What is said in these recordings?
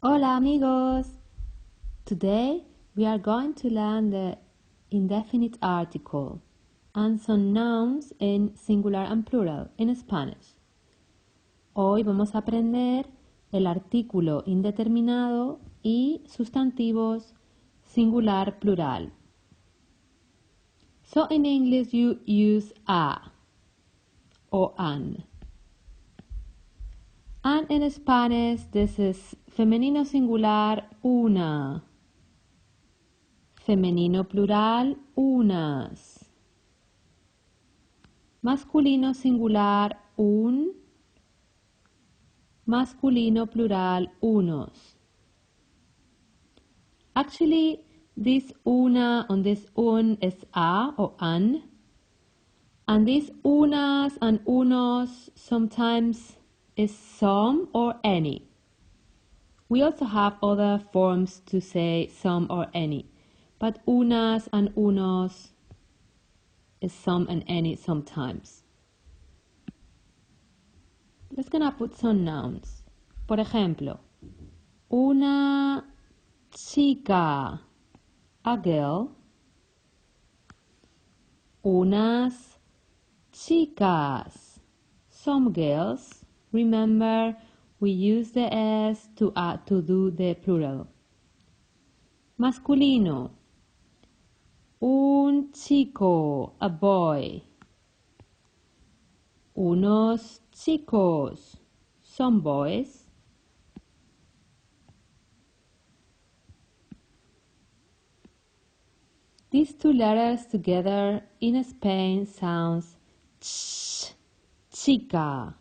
Hola amigos! Today we are going to learn the indefinite article and some nouns in singular and plural in Spanish. Hoy vamos a aprender el artículo indeterminado y sustantivos singular plural. So in English you use a or an. And in Spanish this is femenino singular una. Femenino plural unas. Masculino singular un. Masculino plural unos. Actually, this una and this un is a or an. And these unas and unos sometimes is some or any. We also have other forms to say some or any. But unas and unos is some and any sometimes. Let's gonna put some nouns. Por ejemplo, una chica, a girl. Unas chicas, some girls. Remember, we use the s to do the plural. Masculino, un chico, a boy. Unos chicos, some boys. These two letters together in Spain sounds ch, chica.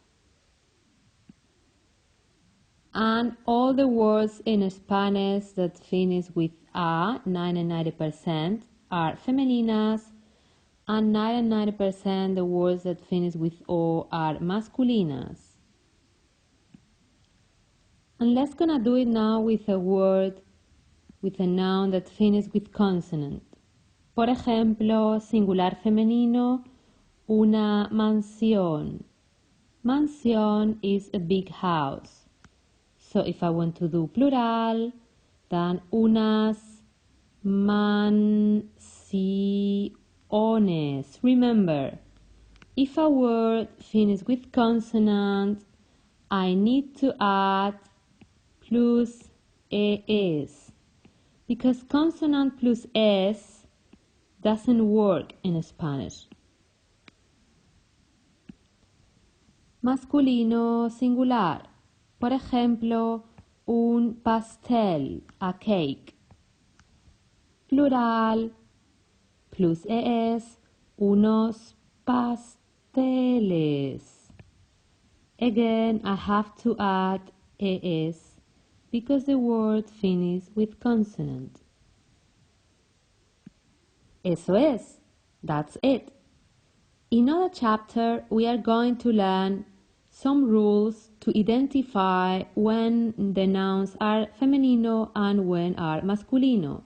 And all the words in Spanish that finish with a, 90% are femeninas, and 99% the words that finish with o are masculinas. And let's gonna do it now with a word, with a noun that finishes with consonant. Por ejemplo, singular femenino, una mansión. Mansión is a big house. So if I want to do plural, then unas mansiones. Remember, if a word finishes with consonant, I need to add plus es. Because consonant plus s doesn't work in Spanish. Masculino singular. Por ejemplo, un pastel, a cake. Plural, plus es, unos pasteles. Again, I have to add es because the word finishes with consonant. Eso es. That's it. In another chapter, we are going to learn some rules to identify when the nouns are femenino and when are masculino.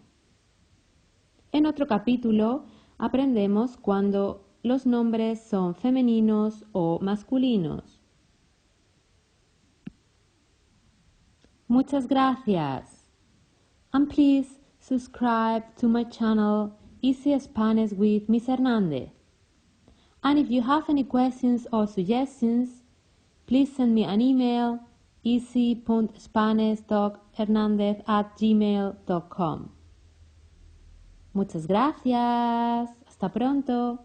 En otro capítulo aprendemos cuando los nombres son femeninos o masculinos. Muchas gracias. And please subscribe to my channel Easy Spanish with Miss Hernandez. And if you have any questions or suggestions, please send me an email easy.spanish.hernandez@gmail.com. Muchas gracias. Hasta pronto.